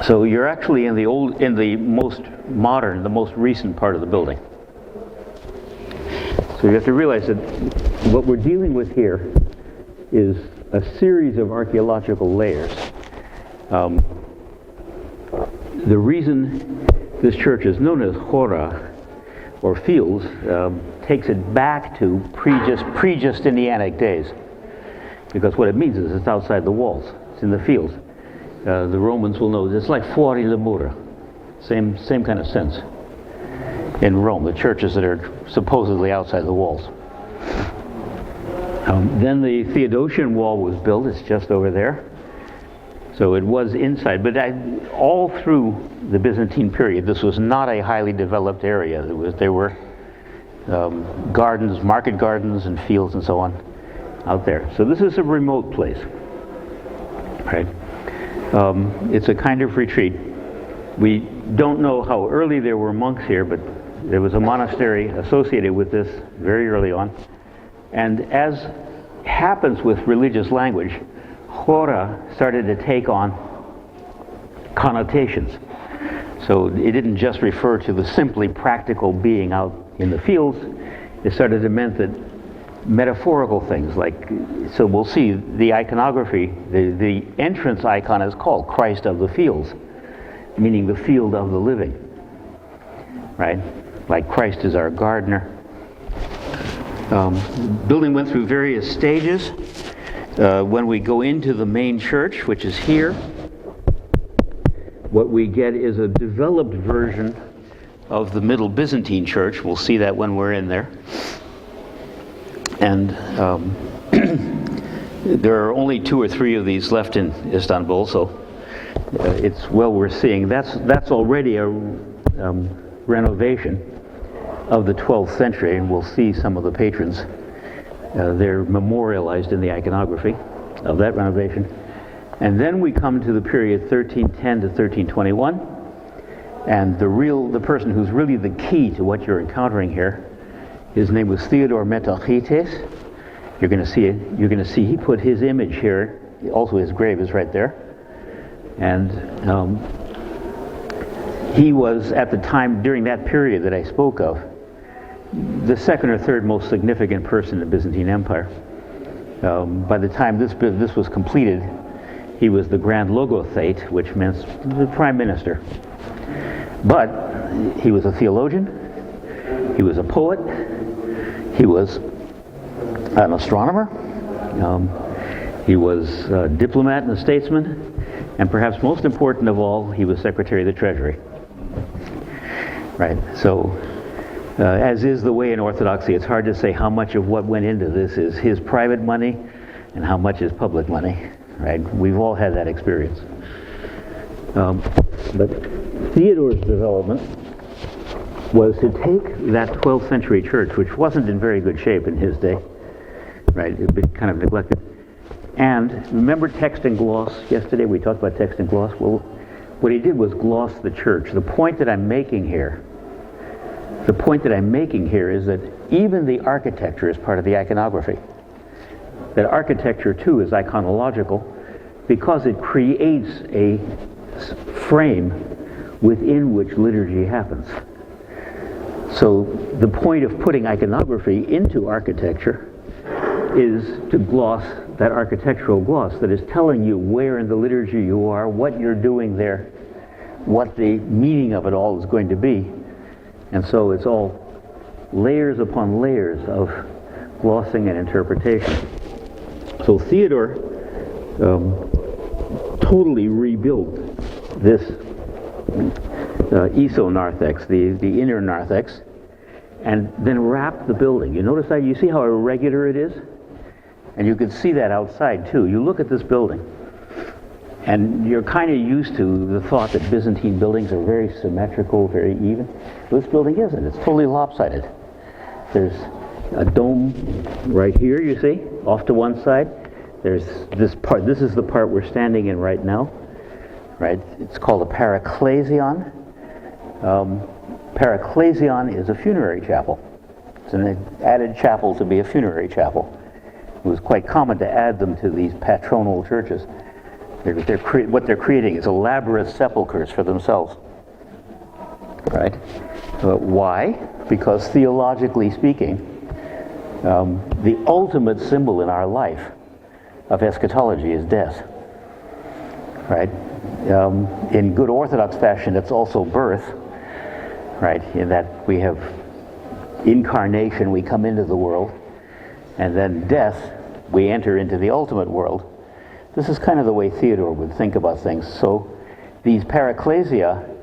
So you're actually in the most modern, the most recent part of the building. So you have to realize that what we're dealing with here is a series of archaeological layers. The reason this church is known as Chora, or fields, takes it back to pre-Justinianic days. Because what it means is it's outside the walls. It's in the fields. The Romans will know it's like fuori le mura. Same kind of sense. In Rome, the churches that are supposedly outside the walls. Then the Theodosian wall was built. It's just over there. So it was inside. But all through the Byzantine period, this was not a highly developed area. There were gardens, market gardens, and fields and so on out there. So this is a remote place. Right? It's a kind of retreat. We don't know how early there were monks here, but there was a monastery associated with this very early on. And as happens with religious language, Chora started to take on connotations. So it didn't just refer to the simply practical being out in the fields. It started to mean that metaphorical things like, so we'll see the iconography, the entrance icon is called Christ of the Fields, meaning the field of the living, right? Like Christ is our gardener. Building went through various stages. When we go into the main church, which is here, what we get is a developed version of the Middle Byzantine church. We'll see that when we're in there. And there are only 2 or 3 of these left in Istanbul, so it's well worth seeing. That's already a renovation of the 12th century, and we'll see some of the patrons. They're memorialized in the iconography of that renovation. And then we come to the period 1310 to 1321, and the person who's really the key to what you're encountering here, his name was Theodore Metachites. You're going to see he put his image here. Also, his grave is right there. And he was, at the time, during that period that I spoke of, the second or third most significant person in the Byzantine Empire. By the time this was completed, he was the Grand Logothete, which meant the prime minister. But he was a theologian, he was a poet, he was an astronomer, he was a diplomat and a statesman, and perhaps most important of all, he was Secretary of the Treasury. Right, so as is the way in Orthodoxy, it's hard to say how much of what went into this is his private money and how much is public money. Right, we've all had that experience. But Theodore's development was to take that 12th century church, which wasn't in very good shape in his day, right, it had been kind of neglected. And remember text and gloss? Yesterday we talked about text and gloss. Well, what he did was gloss the church. The point that I'm making here is that even the architecture is part of the iconography. That architecture too is iconological because it creates a frame within which liturgy happens. So the point of putting iconography into architecture is to gloss that architectural gloss that is telling you where in the liturgy you are, what you're doing there, what the meaning of it all is going to be. And so it's all layers upon layers of glossing and interpretation. So Theodore totally rebuilt this isonarthex, the inner narthex, and then wrapped the building. You notice that? You see how irregular it is? And you can see that outside too. You look at this building, and you're kind of used to the thought that Byzantine buildings are very symmetrical, very even. This building isn't. It's totally lopsided. There's a dome right here, you see, off to one side. There's this part. This is the part we're standing in right now. Right? It's called a paraklesion. Paraklesion is a funerary chapel. It's an added chapel to be a funerary chapel. It was quite common to add them to these patronal churches. What they're creating is elaborate sepulchres for themselves. Right? Why? Because theologically speaking, the ultimate symbol in our life of eschatology is death. Right? In good Orthodox fashion, it's also birth. Right? In that we have incarnation, we come into the world, and then death, we enter into the ultimate world. This is kind of the way Theodore would think about things. So these paraecclesia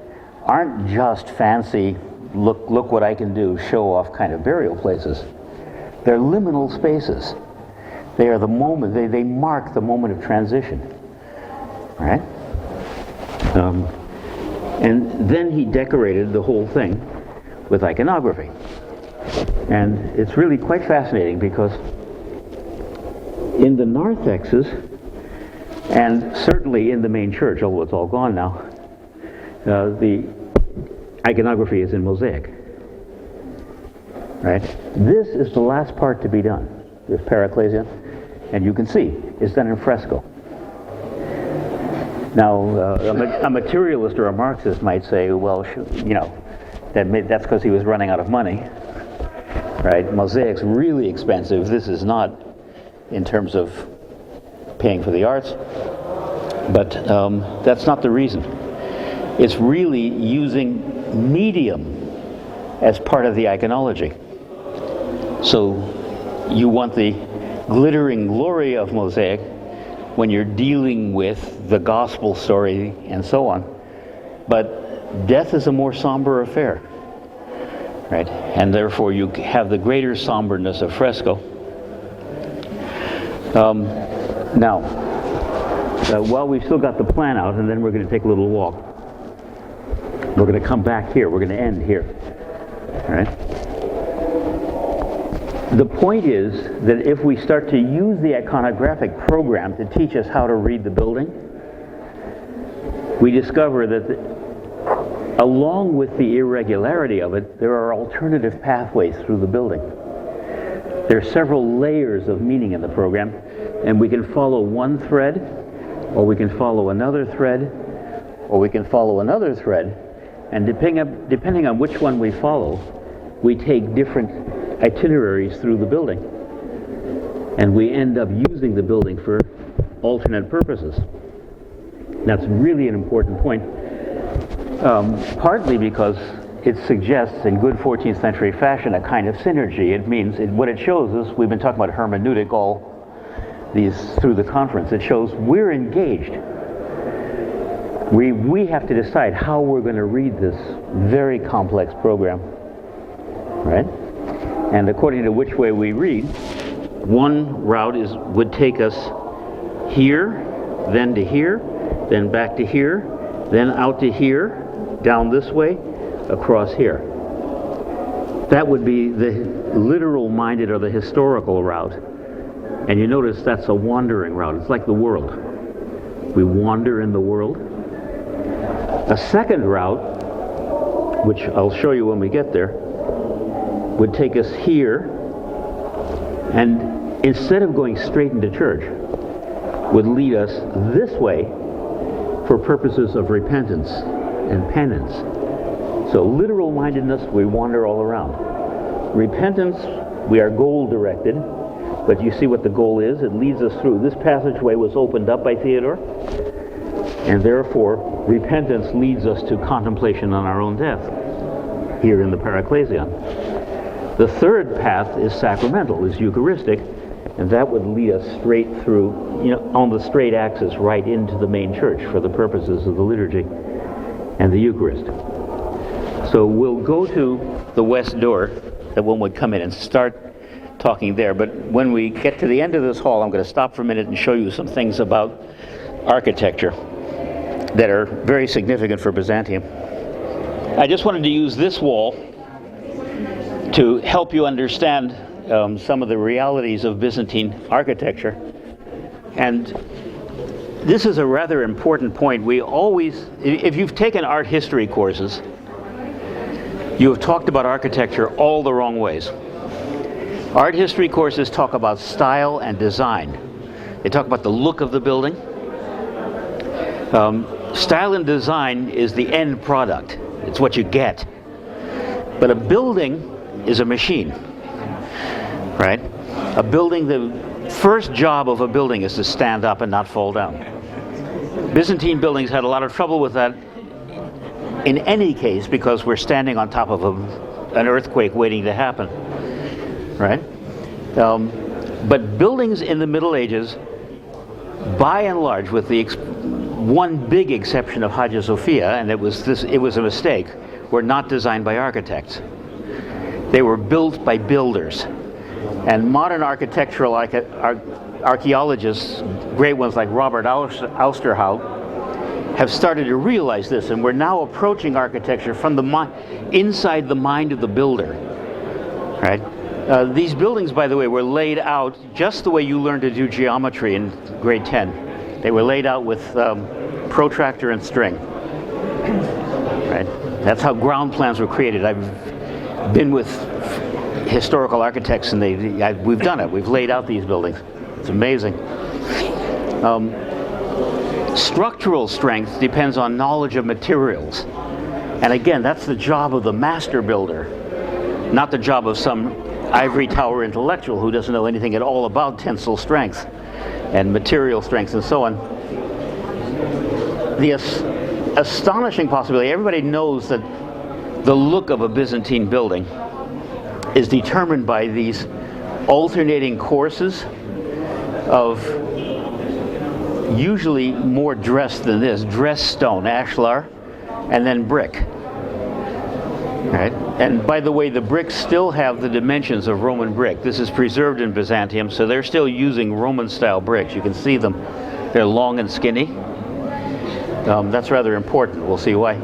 aren't just fancy, look what I can do, show off kind of burial places. They're liminal spaces. They are the moment, they mark the moment of transition. Right? And then he decorated the whole thing with iconography. And it's really quite fascinating because in the narthexes, and certainly in the main church, although it's all gone now, the iconography is in mosaic. Right? This is the last part to be done, this paraecclesia, and you can see it's done in fresco. Now, a materialist or a Marxist might say, well, you know, that's because he was running out of money. Right? Mosaic's really expensive. This is not in terms of paying for the arts. But that's not the reason. It's really using medium as part of the iconology. So you want the glittering glory of mosaic when you're dealing with the gospel story and so on. But death is a more somber affair. Right? And therefore you have the greater somberness of fresco. Now, while we've still got the plan out, and then we're going to take a little walk, we're going to come back here. We're going to end here. All right? The point is that if we start to use the iconographic program to teach us how to read the building, we discover that along with the irregularity of it, there are alternative pathways through the building. There are several layers of meaning in the program, and we can follow one thread, or we can follow another thread, or we can follow another thread, and depending on which one we follow, we take different itineraries through the building, and we end up using the building for alternate purposes. That's really an important point, partly because it suggests in good 14th century fashion a kind of synergy. It means, what it shows is, we've been talking about hermeneutic all these through the conference, it shows we're engaged. We have to decide how we're going to read this very complex program, right? And according to which way we read, one route would take us here, then to here, then back to here, then out to here, down this way, across here. That would be the literal-minded or the historical route. And you notice that's a wandering route. It's like the world. We wander in the world. A second route, which I'll show you when we get there, would take us here, and instead of going straight into church, would lead us this way for purposes of repentance and penance. So literal-mindedness, we wander all around. Repentance, we are goal-directed, but you see what the goal is? It leads us through. This passageway was opened up by Theodore, and therefore repentance leads us to contemplation on our own death here in the Paraecclesion. The third path is sacramental, is Eucharistic, and that would lead us straight through, on the straight axis, right into the main church for the purposes of the liturgy and the Eucharist. So we'll go to the west door that one would come in and start talking there. But when we get to the end of this hall, I'm going to stop for a minute and show you some things about architecture that are very significant for Byzantium. I just wanted to use this wall to help you understand some of the realities of Byzantine architecture. And this is a rather important point. We always, if you've taken art history courses, you have talked about architecture all the wrong ways. Art history courses talk about style and design. They talk about the look of the building. Style and design is the end product. It's what you get. But a building is a machine, right? A building, the first job of a building is to stand up and not fall down. Byzantine buildings had a lot of trouble with that in any case because we're standing on top of an earthquake waiting to happen, right? But buildings in the Middle Ages, by and large, with the one big exception of Hagia Sophia, and it was a mistake, were not designed by architects. They were built by builders. And modern architectural archaeologists, great ones like Robert Ousterhout, have started to realize this, and we're now approaching architecture from inside the mind of the builder, right? These buildings, by the way, were laid out just the way you learned to do geometry in grade 10. They were laid out with protractor and string, right? That's how ground plans were created. I've been with historical architects, and we've done it. We've laid out these buildings. It's amazing. Structural strength depends on knowledge of materials. And again, that's the job of the master builder, not the job of some ivory tower intellectual who doesn't know anything at all about tensile strength and material strength and so on. The astonishing possibility, everybody knows that the look of a Byzantine building is determined by these alternating courses of usually more dressed than this, dressed stone, ashlar, and then brick. Right? And by the way, the bricks still have the dimensions of Roman brick. This is preserved in Byzantium, so they're still using Roman-style bricks. You can see them. They're long and skinny. That's rather important. We'll see why.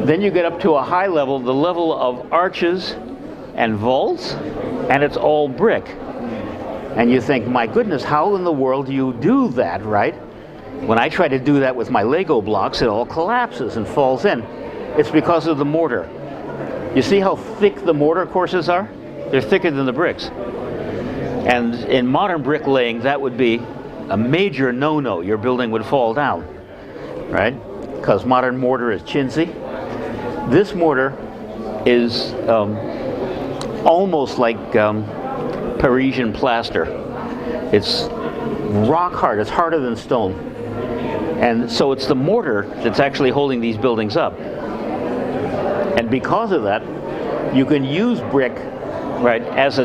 Then you get up to a high level, the level of arches and vaults, and it's all brick. And you think, my goodness, how in the world do you do that, right? When I try to do that with my Lego blocks, it all collapses and falls in. It's because of the mortar. You see how thick the mortar courses are? They're thicker than the bricks. And in modern bricklaying, that would be a major no-no. Your building would fall down, right? Because modern mortar is chintzy. This mortar is almost like Parisian plaster. It's rock hard. It's harder than stone. And so it's the mortar that's actually holding these buildings up. And because of that, you can use brick, right, as a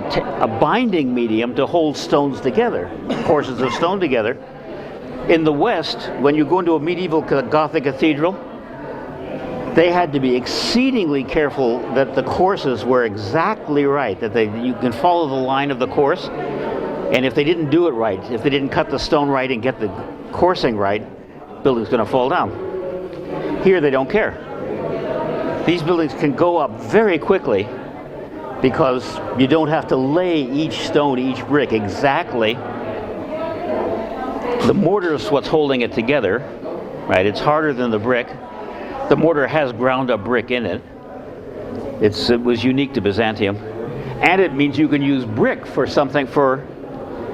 binding medium to hold stones together, courses of stone together. In the West, when you go into a medieval Gothic cathedral, they had to be exceedingly careful that the courses were exactly right, that you can follow the line of the course. And if they didn't do it right, if they didn't cut the stone right and get the coursing right, the building's going to fall down. Here, they don't care. These buildings can go up very quickly because you don't have to lay each stone, each brick exactly. The mortar is what's holding it together, right? It's harder than the brick. The mortar has ground up brick in it. It was unique to Byzantium. And it means you can use brick for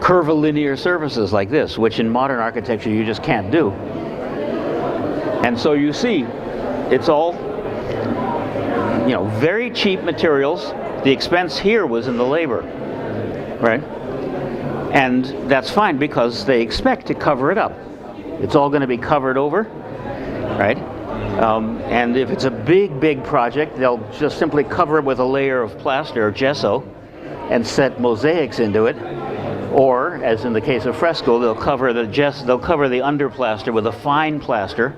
curvilinear surfaces like this, which in modern architecture you just can't do. And so you see, it's all, very cheap materials. The expense here was in the labor, right? And that's fine because they expect to cover it up. It's all going to be covered over, right? And if it's a big project, they'll just simply cover it with a layer of plaster or gesso and set mosaics into it. Or, as in the case of fresco, they'll cover the underplaster with a fine plaster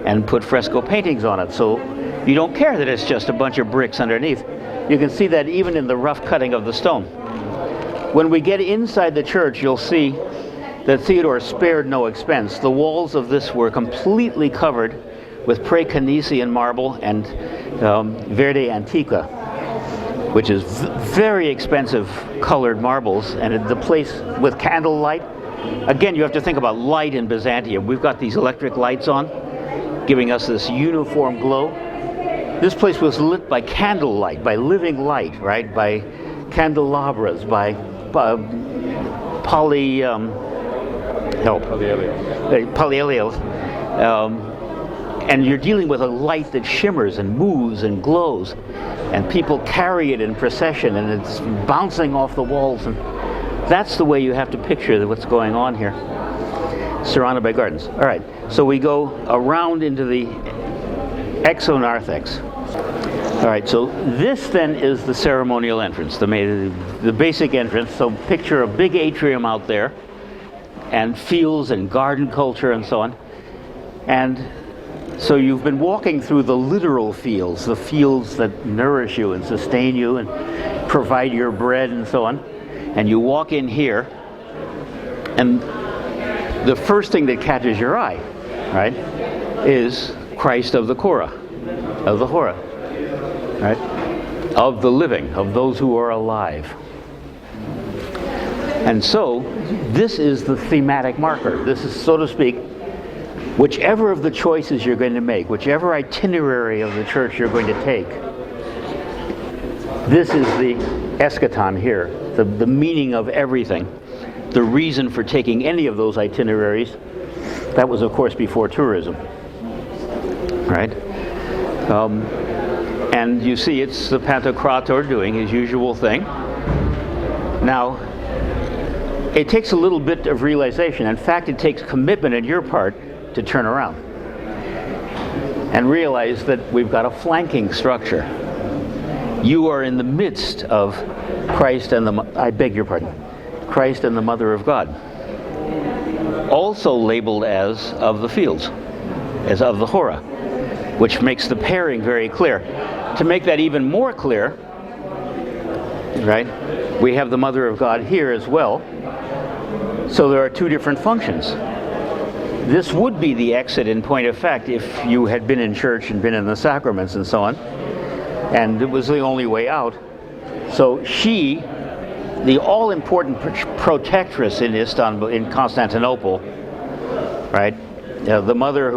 and put fresco paintings on it. So you don't care that it's just a bunch of bricks underneath. You can see that even in the rough cutting of the stone. When we get inside the church, you'll see that Theodore spared no expense. The walls of this were completely covered with Pre-Canisian marble and Verde Antica, which is very expensive colored marbles, and the place with candlelight. Again, you have to think about light in Byzantium. We've got these electric lights on, giving us this uniform glow. This place was lit by candlelight, by living light, right? By candelabras, by polyhelios. And you're dealing with a light that shimmers and moves and glows, and people carry it in procession, and it's bouncing off the walls, and that's the way you have to picture what's going on here, surrounded by gardens. All right, so we go around into the exonarthex. All right, so this then is the ceremonial entrance, the basic entrance. So picture a big atrium out there, and fields and garden culture and so on. And so you've been walking through the literal fields, the fields that nourish you and sustain you and provide your bread and so on. And you walk in here, and the first thing that catches your eye, right, is Christ of the Chora, of the Chora, right, of the living, of those who are alive. And so this is the thematic marker. This is, so to speak, whichever of the choices you're going to make, whichever itinerary of the church you're going to take, this is the eschaton here, the meaning of everything, the reason for taking any of those itineraries. That was, of course, before tourism, right? And you see, it's the Pantocrator doing his usual thing. Now, it takes a little bit of realization. In fact, it takes commitment on your part to turn around and realize that we've got a flanking structure. You are in the midst of Christ and Christ and the Mother of God, also labeled as of the fields, as of the Chora, which makes the pairing very clear. To make that even more clear, right, we have the Mother of God here as well. So there are two different functions. This would be the exit, in point of fact, if you had been in church and been in the sacraments and so on, and it was the only way out. So she, the all-important protectress in Istanbul, in Constantinople, right, the mother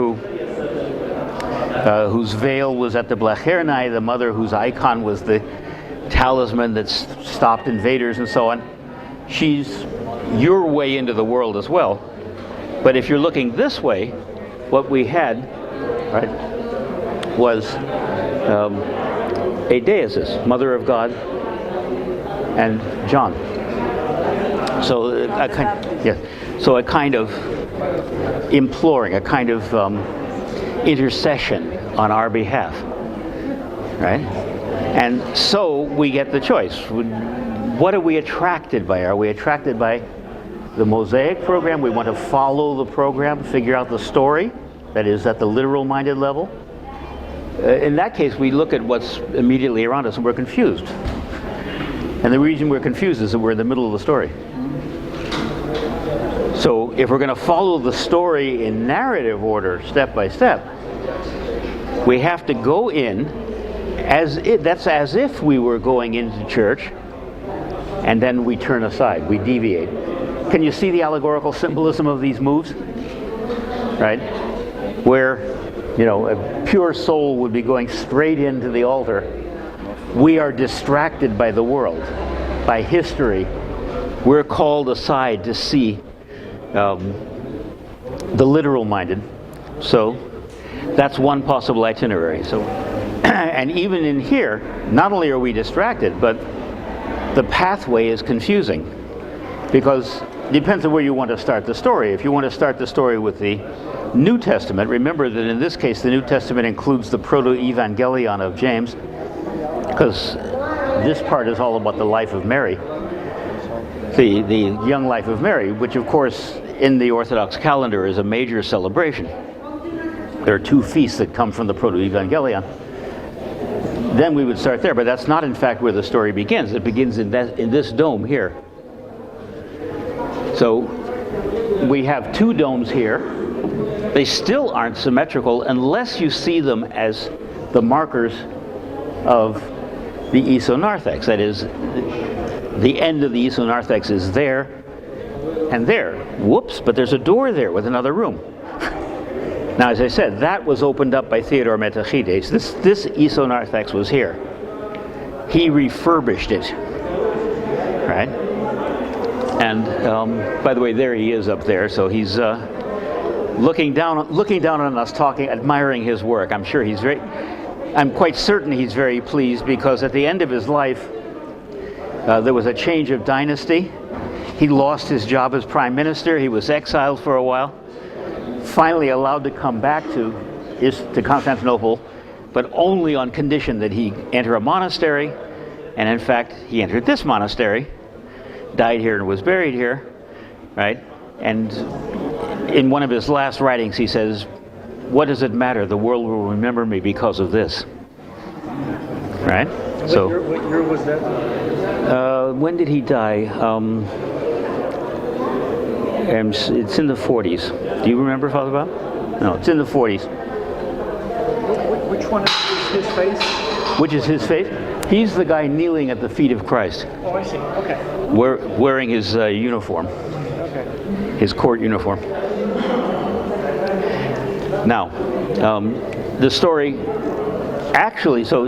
whose veil was at the Blachernai, the mother whose icon was the talisman that stopped invaders and so on. She's your way into the world as well. But if you're looking this way, what we had, right, was a deicess, Mother of God, and John. So a kind of imploring, a kind of intercession on our behalf, right? And so we get the choice. What are we attracted by? Are we attracted by the Mosaic program? We want to follow the program, figure out the story, that is at the literal-minded level. In that case, we look at what's immediately around us and we're confused. And the reason we're confused is that we're in the middle of the story. So if we're going to follow the story in narrative order, step by step, we have to go in that's as if we were going into church, and then we turn aside, we deviate. Can you see the allegorical symbolism of these moves? Right? Where, a pure soul would be going straight into the altar. We are distracted by the world, by history. We're called aside to see the literal-minded. So that's one possible itinerary. So, and even in here, not only are we distracted, but the pathway is confusing, because it depends on where you want to start the story. If you want to start the story with the New Testament, remember that in this case the New Testament includes the proto-evangelion of James, because this part is all about the life of Mary, the young life of Mary, which of course in the Orthodox calendar is a major celebration. There are two feasts that come from the proto-evangelion. Then we would start there, but that's not in fact where the story begins. It begins in this dome here. So we have two domes here. They still aren't symmetrical unless you see them as the markers of the isonarthex. That is, the end of the isonarthex is there and there. Whoops, but there's a door there with another room. Now, as I said, that was opened up by Theodore Metachides. This isonarthex was here. He refurbished it, right? And by the way, there he is up there. So he's looking down on us, talking, admiring his work. I'm quite certain he's very pleased, because at the end of his life, there was a change of dynasty. He lost his job as prime minister. He was exiled for a while. Finally allowed to come back to Constantinople, but only on condition that he enter a monastery. And in fact, he entered this monastery, died here and was buried here, right? And in one of his last writings, he says, "What does it matter? The world will remember me because of this." Right? What year was that? When did he die? It's in the 40s. Do you remember, Father Bob? No, it's in the 40s. Which one is his face? Which is his face? He's the guy kneeling at the feet of Christ. Oh, I see. Okay. Wearing his uniform. Okay. His court uniform. Now, the story actually, so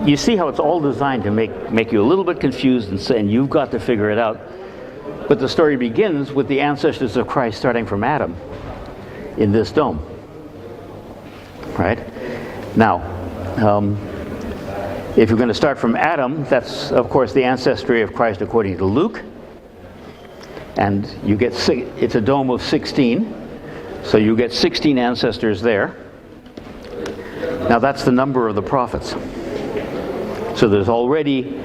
you see how it's all designed to make you a little bit confused and you've got to figure it out. But the story begins with the ancestors of Christ starting from Adam in this dome. Right? Now, if you're going to start from Adam, that's of course the ancestry of Christ according to Luke. And you get, it's a dome of 16. So you get 16 ancestors there. Now that's the number of the prophets. So there's already,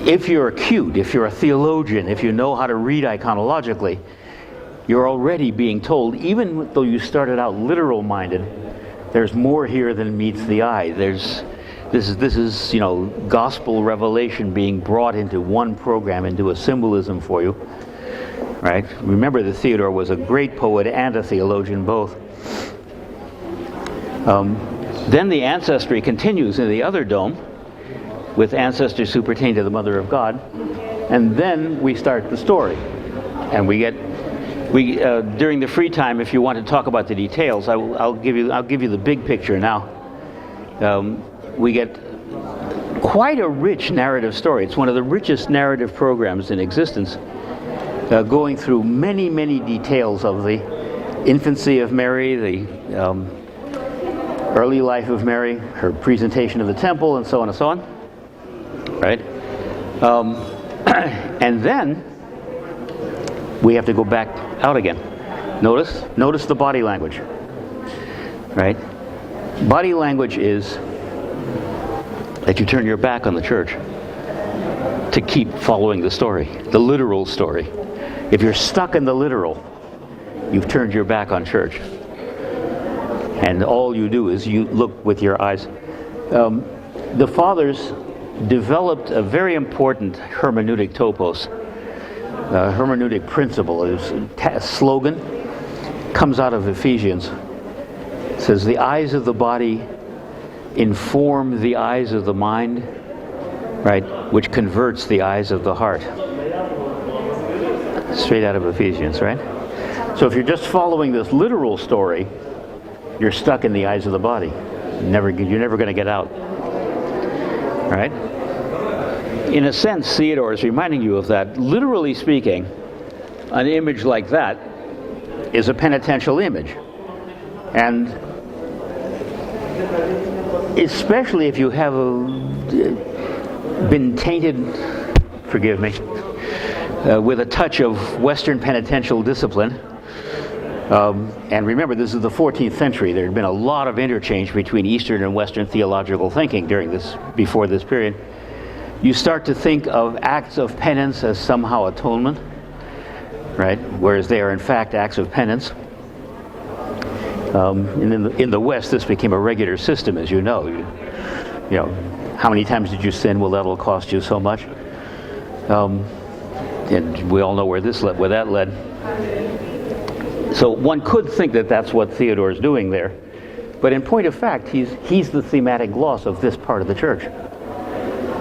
if you're acute, if you're a theologian, if you know how to read iconologically, you're already being told, even though you started out literal-minded, there's more here than meets the eye. This is gospel revelation being brought into one program, into a symbolism for you. Right? Remember that Theodore was a great poet and a theologian both. Then the ancestry continues in the other dome with ancestors who pertain to the Mother of God, and then we start the story. And during the free time, if you want to talk about the details, I'll give you the big picture now. We get quite a rich narrative story. It's one of the richest narrative programs in existence. Going through many, many details of the infancy of Mary, the early life of Mary, her presentation of the temple, and so on and so on. Right? And then we have to go back out again. Notice the body language. Right? Body language is that you turn your back on the church to keep following the story, the literal story. If you're stuck in the literal, you've turned your back on church. And all you do is you look with your eyes. The fathers developed a very important hermeneutic topos, hermeneutic principle. A slogan comes out of Ephesians. It says, the eyes of the body inform the eyes of the mind, right, which converts the eyes of the heart. Straight out of Ephesians, right? So if you're just following this literal story, you're stuck in the eyes of the body. You're never going to get out. Right? In a sense, Theodore is reminding you of that. Literally speaking, an image like that is a penitential image. And especially if you have been tainted, forgive me, with a touch of Western penitential discipline. And remember, this is the 14th century. There had been a lot of interchange between Eastern and Western theological thinking before this period. You start to think of acts of penance as somehow atonement, right? Whereas they are in fact acts of penance. In the West, this became a regular system, as you know. You know, how many times did you sin? Well, that'll cost you so much. And we all know where that led. So one could think that that's what Theodore is doing there. But in point of fact, he's the thematic gloss of this part of the church.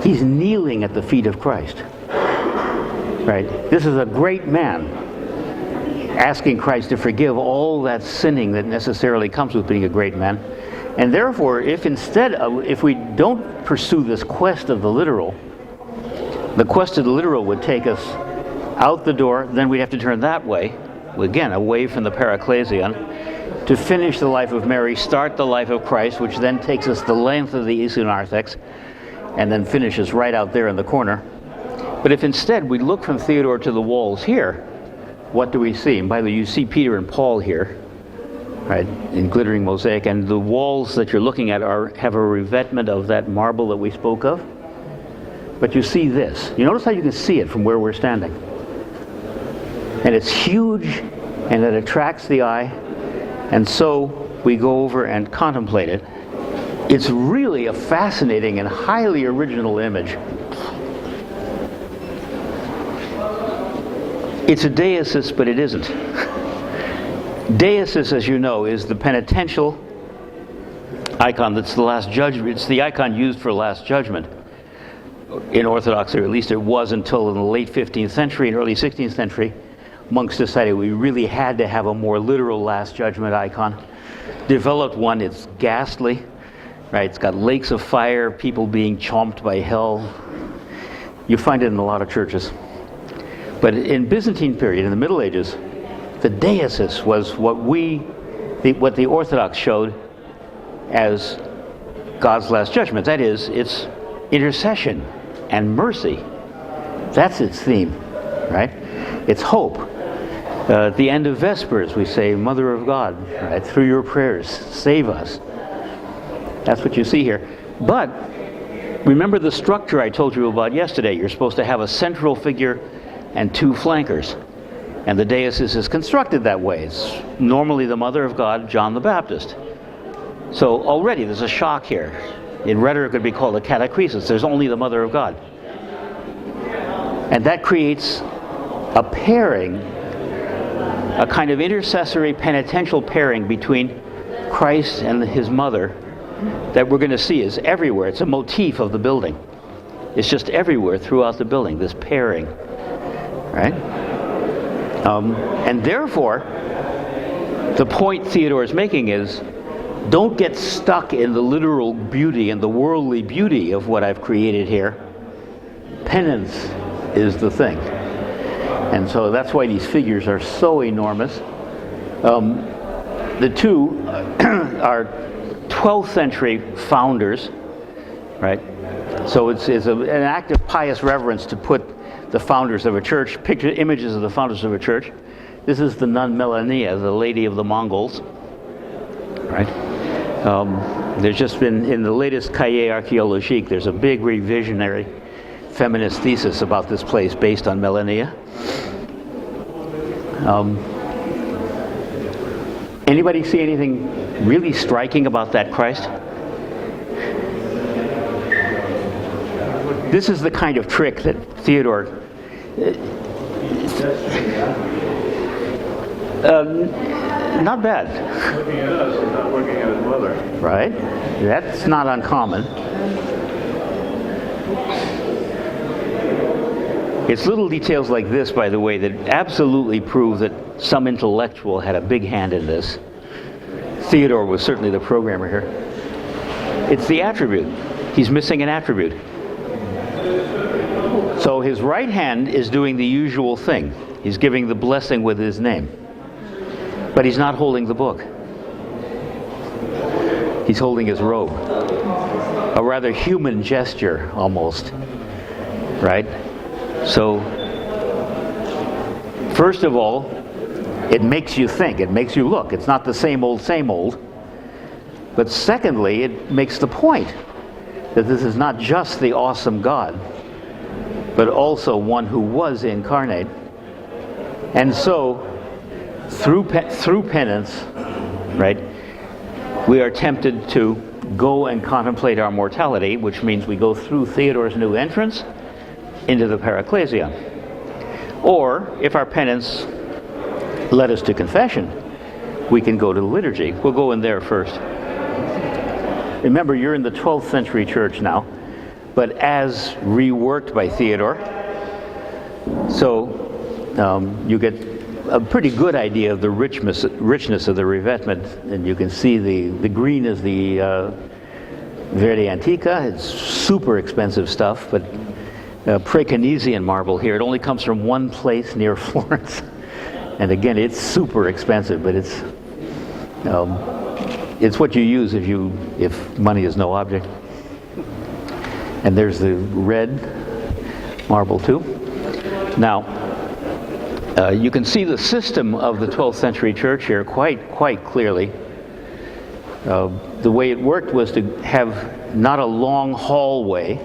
He's kneeling at the feet of Christ. Right? This is a great man asking Christ to forgive all that sinning that necessarily comes with being a great man. And therefore, if we don't pursue this quest of the literal, the quest of the literal would take us out the door, then we'd have to turn that way, again, away from the Paraclesion, to finish the life of Mary, start the life of Christ, which then takes us the length of the Eastern narthex, and then finishes right out there in the corner. But if instead we look from Theodore to the walls here, what do we see? And by the way, you see Peter and Paul here, right, in glittering mosaic, and the walls that you're looking at have a revetment of that marble that we spoke of. But you see this. You notice how you can see it from where we're standing. And it's huge, and it attracts the eye, and so we go over and contemplate it. It's really a fascinating and highly original image. It's a deicist, but it isn't. Deicist, as you know, is the penitential icon that's the Last Judgment. It's the icon used for Last Judgment in Orthodoxy, or at least it was until in the late 15th century and early 16th century. Monks decided we really had to have a more literal Last Judgment icon. Developed one. It's ghastly, right? It's got lakes of fire, people being chomped by hell. You find it in a lot of churches. But in Byzantine period, in the Middle Ages, the deicist was what the Orthodox showed as God's Last Judgment. That is, it's intercession and mercy. That's its theme, right? It's hope. At the end of Vespers, we say, Mother of God, right? Through your prayers, save us. That's what you see here. But remember the structure I told you about yesterday. You're supposed to have a central figure and two flankers. And the deicist is constructed that way. It's normally the Mother of God, John the Baptist. So already there's a shock here. In rhetoric it would be called a catachresis. There's only the Mother of God. And that creates a pairing, a kind of intercessory penitential pairing between Christ and his mother that we're going to see is everywhere. It's a motif of the building. It's just everywhere throughout the building, this pairing. Right? And therefore, the point Theodore is making is, don't get stuck in the literal beauty and the worldly beauty of what I've created here. Penance is the thing. And so that's why these figures are so enormous. The two are 12th century founders, right? So it's an act of pious reverence to put the founders of a church, images of the founders of a church. This is the nun Melania, the lady of the Mongols, right? There's just been, in the latest Cahiers Archéologiques, there's a big revisionary feminist thesis about this place based on Melania. Anybody see anything really striking about that Christ? This is the kind of trick that Theodore not bad. Looking at us and not looking at his mother. Right? That's not uncommon. It's little details like this, by the way, that absolutely prove that some intellectual had a big hand in this. Theodore was certainly the programmer here. It's the attribute. He's missing an attribute. So his right hand is doing the usual thing. He's giving the blessing with his name. But he's not holding the book. He's holding his robe. A rather human gesture, almost. Right? So, first of all, it makes you think. It makes you look. It's not the same old, same old. But secondly, it makes the point that this is not just the awesome God, but also one who was incarnate. And so, through penance, right, we are tempted to go and contemplate our mortality, which means we go through Theodore's new entrance into the Paraclesion. Or, if our penance led us to confession, we can go to the liturgy. We'll go in there first. Remember, you're in the 12th century church now, but as reworked by Theodore. So you get a pretty good idea of the richness of the revetment, and you can see the green is the Verde Antica. It's super expensive stuff, but Praecanesian marble here. It only comes from one place near Florence, And again, it's super expensive, but it's what you use if money is no object. And there's the red marble too. Now, you can see the system of the 12th century church here quite clearly. The way it worked was to have not a long hallway,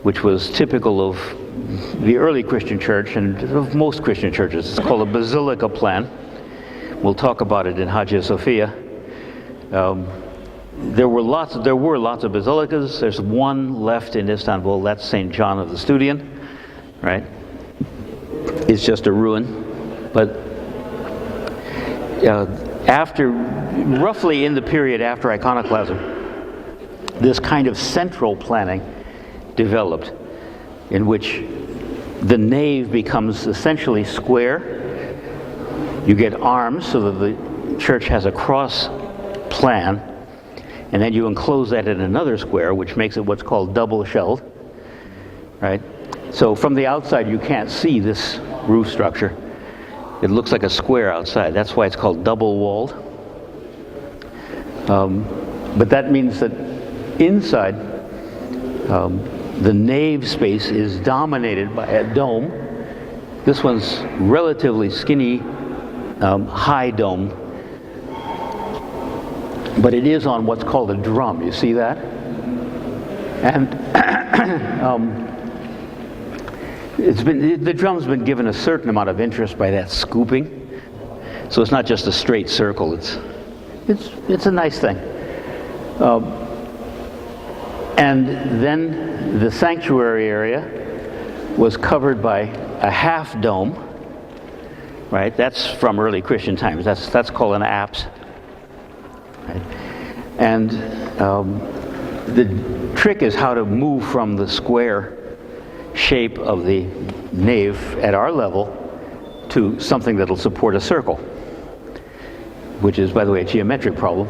which was typical of the early Christian church and of most Christian churches. It's called a basilica plan. We'll talk about it in Hagia Sophia. There were lots of basilicas. There's one left in Istanbul. That's St. John of the Studian, right? It's just a ruin. But roughly in the period after iconoclasm, this kind of central planning developed, in which the nave becomes essentially square. You get arms so that the church has a cross plan, and then you enclose that in another square, which makes it what's called double-shelled, right? So from the outside, you can't see this roof structure. It looks like a square outside. That's why it's called double-walled. But that means that inside, the nave space is dominated by a dome. This one's relatively skinny, high dome, but it is on what's called a drum. You see that? And the drum's been given a certain amount of interest by that scooping, so it's not just a straight circle. It's a nice thing. And then the sanctuary area was covered by a half dome, right? That's from early Christian times. That's called an apse. Right? And the trick is how to move from the square shape of the nave at our level to something that'll support a circle, which is, by the way, a geometric problem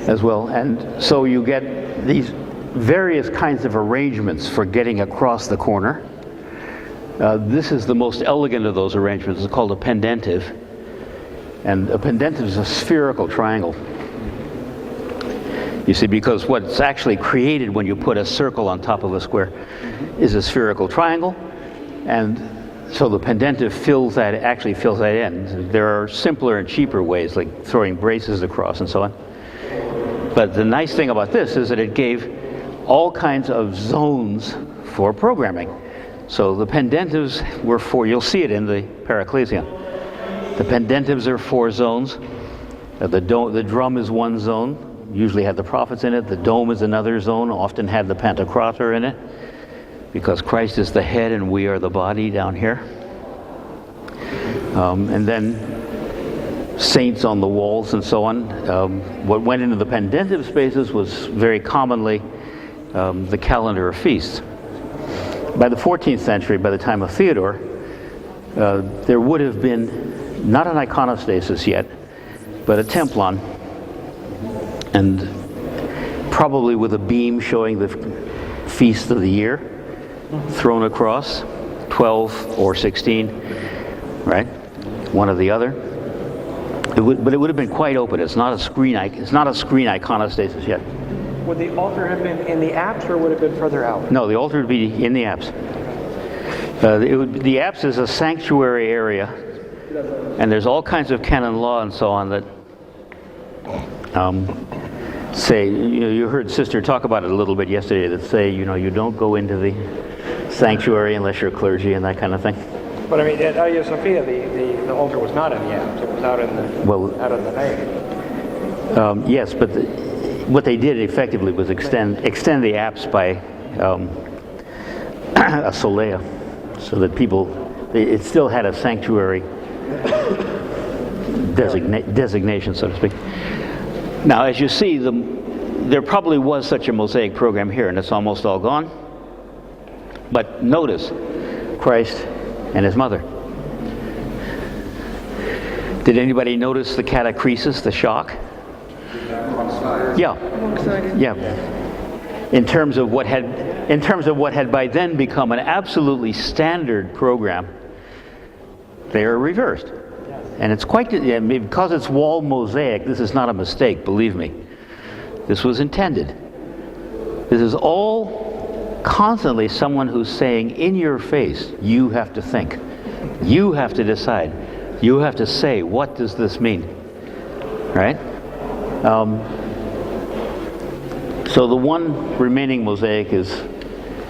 as well. And so you get these various kinds of arrangements for getting across the corner. This is the most elegant of those arrangements. It's called a pendentive. And a pendentive is a spherical triangle. You see, because what's actually created when you put a circle on top of a square is a spherical triangle. And so the pendentive fills that in. There are simpler and cheaper ways, like throwing braces across and so on. But the nice thing about this is that it gave all kinds of zones for programming. So the pendentives were you'll see it in the Paraclesion. The pendentives are 4 zones. The drum is one zone, usually had the prophets in it. The dome is another zone, often had the Pantocrator in it, because Christ is the head and we are the body down here. And then saints on the walls and so on. What went into the pendentive spaces was very commonly the calendar of feasts. By the 14th century, by the time of Theodore, there would have been not an iconostasis yet, but a templon, and probably with a beam showing the feast of the year thrown across, 12 or 16, right? One or the other. But it would have been quite open. It's not a screen iconostasis yet. Would the altar have been in the apse, or would it have been further out? No, the altar would be in the apse. The apse is a sanctuary area, and there's all kinds of canon law and so on that say, you heard Sister talk about it a little bit yesterday, that say, you don't go into the sanctuary unless you're clergy and that kind of thing. But I mean, at Hagia Sophia, the altar was not in the apse; it was out in the nave. Yes, but what they did effectively was extend the apse by a solea, so that it still had a sanctuary designation, so to speak. Now, as you see, there probably was such a mosaic program here, and it's almost all gone. But notice Christ and his mother. Did anybody notice the catachresis, the shock? Yeah. Yeah. In terms of what had by then become an absolutely standard program, they are reversed. And it's quite, I mean, because it's wall mosaic, this is not a mistake, believe me. This was intended. This is all constantly someone who's saying in your face, you have to think. You have to decide. You have to say, what does this mean? Right? So the one remaining mosaic is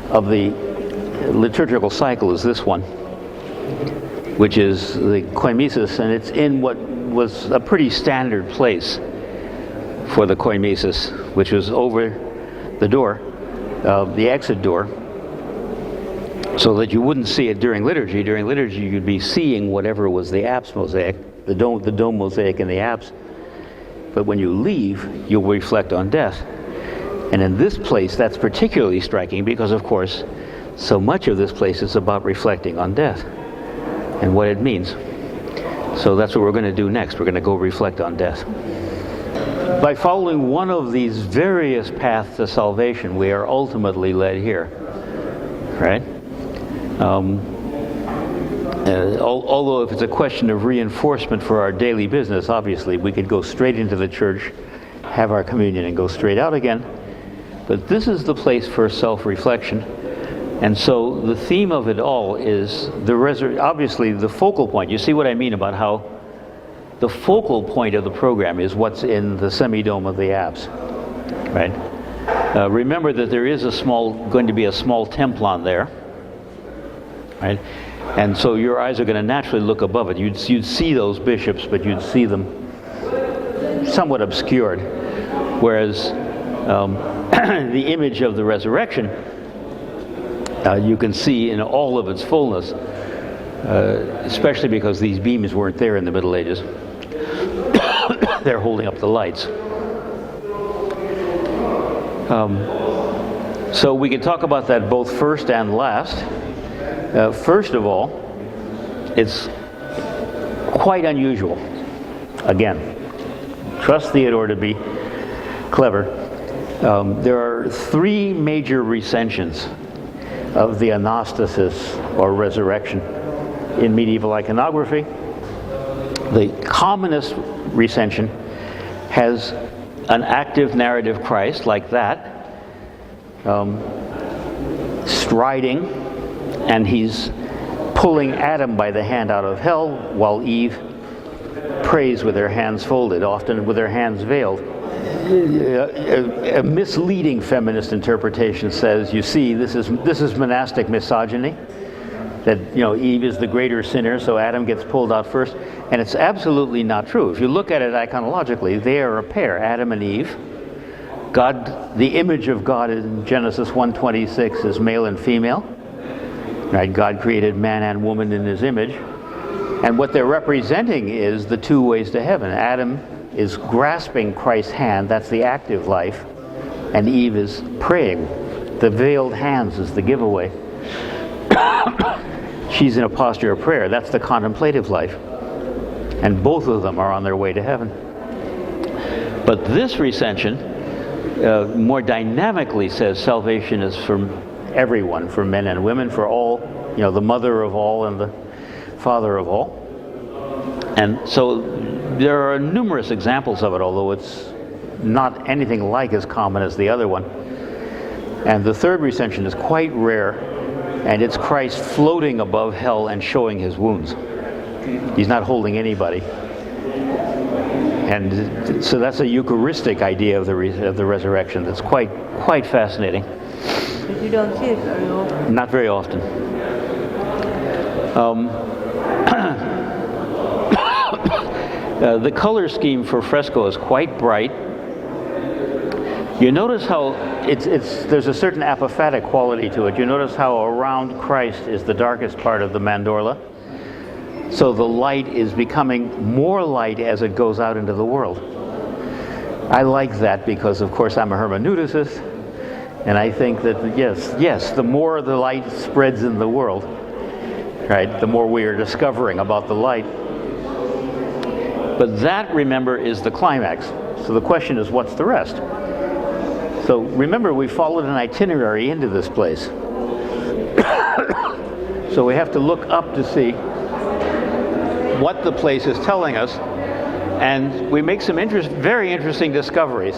of the liturgical cycle is this one, which is the koimesis, and it's in what was a pretty standard place for the koimesis, which was over the door, the exit door, so that you wouldn't see it during liturgy. During liturgy, you'd be seeing whatever was the apse mosaic, the dome mosaic in the apse. But when you leave, you'll reflect on death. And in this place, that's particularly striking because, of course, so much of this place is about reflecting on death and what it means. So that's what we're going to do next. We're going to go reflect on death. By following one of these various paths to salvation, we are ultimately led here, right? Although if it's a question of reinforcement for our daily business, obviously we could go straight into the church, have our communion, and go straight out again. But this is the place for self-reflection. And so the theme of it all is obviously the focal point. You see what I mean about how the focal point of the program is what's in the semi-dome of the apse, right? Remember that there is going to be a small templon there, right? And so your eyes are going to naturally look above it. You'd see those bishops, but you'd see them somewhat obscured. Whereas the image of the resurrection, you can see in all of its fullness, especially because these beams weren't there in the Middle Ages. They're holding up the lights. So we can talk about that both first and last. First of all, it's quite unusual. Again, trust Theodore to be clever. There are three major recensions of the anastasis or resurrection in medieval iconography. The commonest recension has an active narrative Christ like that, striding, and he's pulling Adam by the hand out of hell while Eve prays with her hands folded, often with her hands veiled. A misleading feminist interpretation says, you see, this is monastic misogyny, that Eve is the greater sinner, so Adam gets pulled out first, and it's absolutely not true. If you look at it iconologically, they are a pair, Adam and Eve. God, the image of God in Genesis 1:26 is male and female, right? God created man and woman in his image, and what they're representing is the two ways to heaven. Adam is grasping Christ's hand, that's the active life, and Eve is praying. The veiled hands is the giveaway. She's in a posture of prayer, that's the contemplative life. And both of them are on their way to heaven. But this recension more dynamically says salvation is for everyone, for men and women, for all, the mother of all and the father of all. And so there are numerous examples of it, although it's not anything like as common as the other one. And the third recension is quite rare, and it's Christ floating above hell and showing his wounds. He's not holding anybody. And so that's a Eucharistic idea of the resurrection that's quite fascinating. But you don't see it very often. Not very often. The color scheme for fresco is quite bright. You notice how there's a certain apophatic quality to it. You notice how around Christ is the darkest part of the mandorla. So the light is becoming more light as it goes out into the world. I like that because, of course, I'm a hermeneuticist, and I think that, yes, the more the light spreads in the world, right, the more we are discovering about the light. But that, remember, is the climax. So the question is, what's the rest? So remember, we followed an itinerary into this place. So we have to look up to see what the place is telling us, and we make some very interesting discoveries,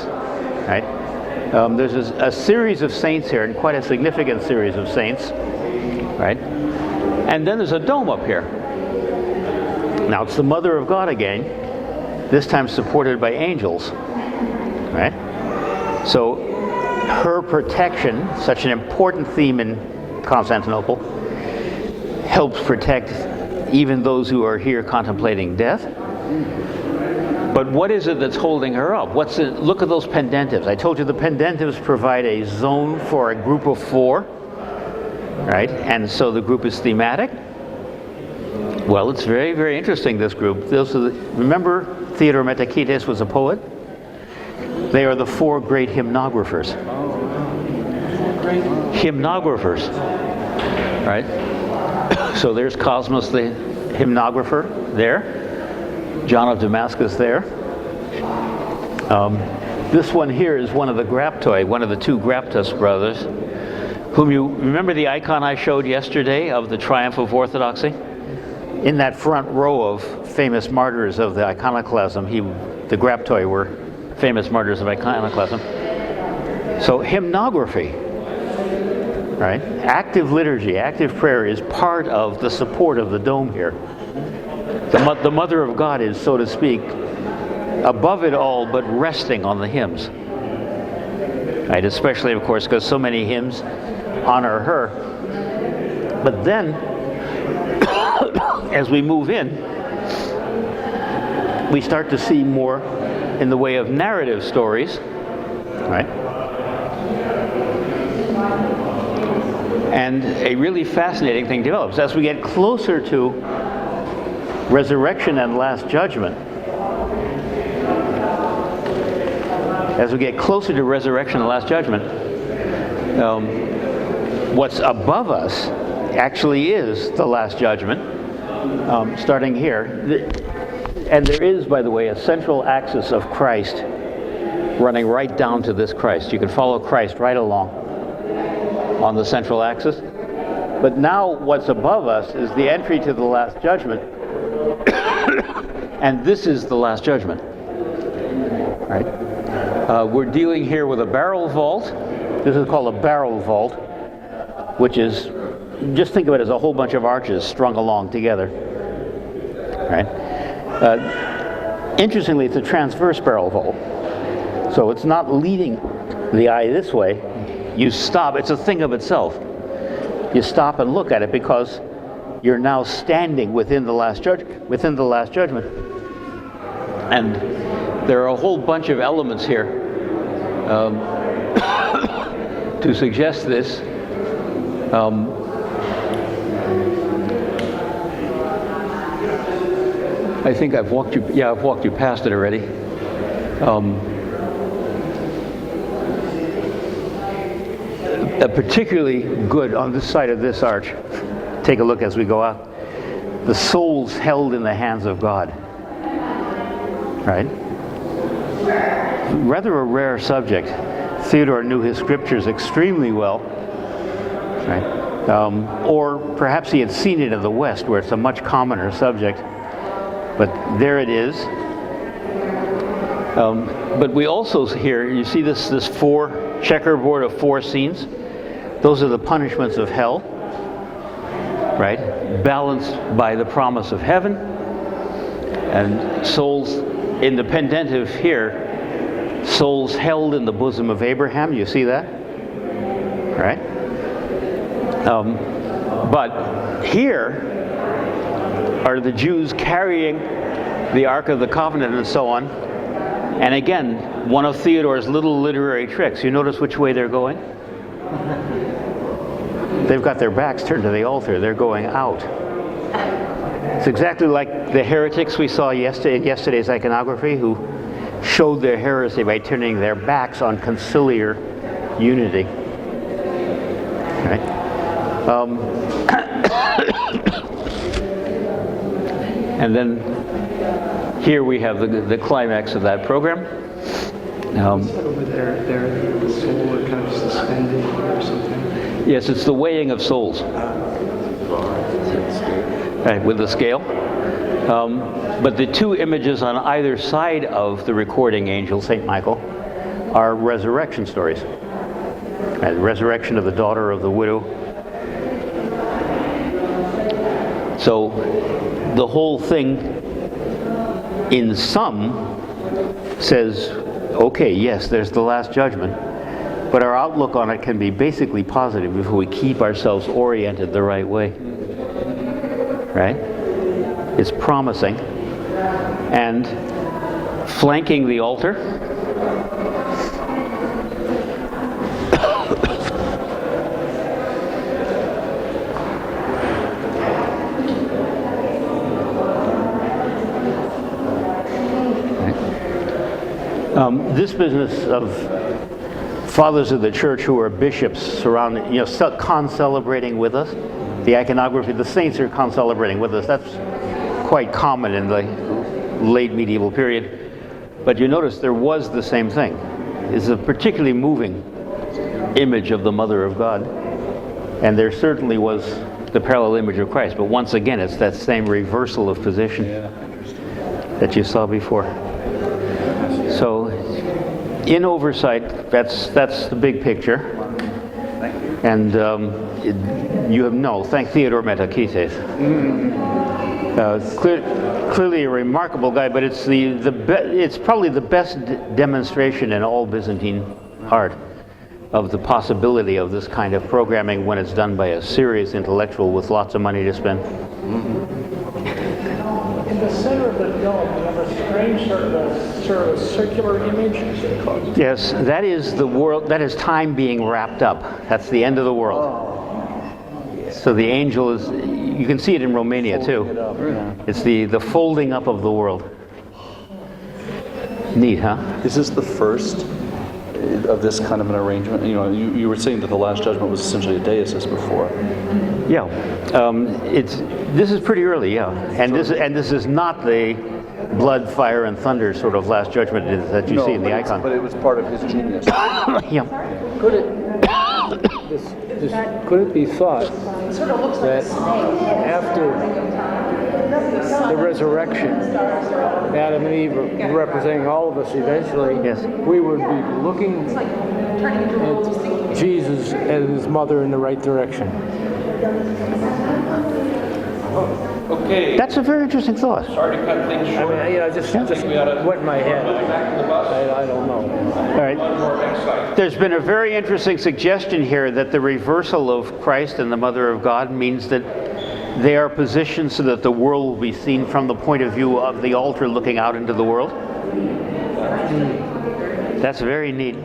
right? There's a series of saints here, and quite a significant series of saints, right? And then there's a dome up here. Now it's the Mother of God again, this time supported by angels, right? So her protection, such an important theme in Constantinople, helps protect even those who are here contemplating death. But what is it that's holding her up? Look at those pendentives. I told you the pendentives provide a zone for a group of 4, right? And so the group is thematic. Well, it's very, very interesting, this group. Remember Theodore Metakites was a poet? They are the 4 great hymnographers. Hymnographers, right? So there's Cosmos the hymnographer there. John of Damascus there. This one here is one of the Graptoi, one of the 2 Graptus brothers, whom you remember the icon I showed yesterday of the triumph of orthodoxy? In that front row of famous martyrs of the iconoclasm, the Graptoi were famous martyrs of iconoclasm. So hymnography, right? Active liturgy, active prayer is part of the support of the dome here. The Mother of God is, so to speak, above it all, but resting on the hymns. Right? Especially, of course, because so many hymns honor her. But then, as we move in, we start to see more in the way of narrative stories, right? And a really fascinating thing develops. As we get closer to resurrection and last judgment, what's above us actually is the last judgment, starting here. And there is, by the way, a central axis of Christ running right down to this Christ. You can follow Christ right along on the central axis. But now what's above us is the entry to the last judgment. And this is the last judgment. Right? We're dealing here with a barrel vault. This is called a barrel vault, which is, just think of it as a whole bunch of arches strung along together. Right? Interestingly, it's a transverse barrel vault. So it's not leading the eye this way. You stop, it's a thing of itself. You stop and look at it because you're now standing within the last judgment. And there are a whole bunch of elements here to suggest this. I think I've walked you past it already. Particularly good on this side of this arch. Take a look as we go out. The souls held in the hands of God. Right? Rather a rare subject. Theodore knew his scriptures extremely well. Right? Or perhaps he had seen it in the West, where it's a much commoner subject. But there it is. But we also here, you see this checkerboard of 4 scenes. Those are the punishments of hell, right? Balanced by the promise of heaven. And souls in the pendentive here, souls held in the bosom of Abraham. You see that? Right? But here are the Jews carrying the Ark of the Covenant and so on. And again, one of Theodore's little literary tricks. You notice which way they're going? They've got their backs turned to the altar. They're going out. It's exactly like the heretics we saw in yesterday's iconography, who showed their heresy by turning their backs on conciliar unity. Right? And then here we have the climax of that program. Over there, the soul are kind of suspended or something. Yes, it's the weighing of souls. Right, with the scale. But the two images on either side of the recording angel, St. Michael, are resurrection stories. The resurrection of the daughter of the widow. So the whole thing, in sum, says, okay, yes, there's the last judgment, but our outlook on it can be basically positive if we keep ourselves oriented the right way. Right? It's promising. And flanking the altar, this business of fathers of the church who are bishops surrounding, con-celebrating with us, the iconography, the saints are con-celebrating with us. That's quite common in the late medieval period. But you notice there was the same thing. It's a particularly moving image of the Mother of God. And there certainly was the parallel image of Christ. But once again, it's that same reversal of position that you saw before. So, in oversight, that's the big picture. And thank Theodore Metakites. Clearly a remarkable guy, but it's it's probably the best demonstration in all Byzantine art of the possibility of this kind of programming when it's done by a serious intellectual with lots of money to spend. In the center of the dome, you have a strange sort of circular image. Yes, that is the world. That is time being wrapped up. That's the end of the world. So the angel is. You can see it in Romania too. It's the folding up of the world. Neat, huh? Is this the first of this kind of an arrangement? You were saying that the Last Judgment was essentially a deicist before. Yeah, this is pretty early, yeah, and this is not the blood, fire, and thunder sort of Last Judgment that you see in the icon. But it was part of his genius. Yeah. Could it be thought that after the resurrection, Adam and Eve representing all of us eventually, Yes. we would be looking at Jesus and his mother in the right direction? Okay. That's a very interesting thought. Sorry to cut things short. Just went in my head. I don't know. All right. There's been a very interesting suggestion here that the reversal of Christ and the Mother of God means that they are positioned so that the world will be seen from the point of view of the altar looking out into the world. That's very neat.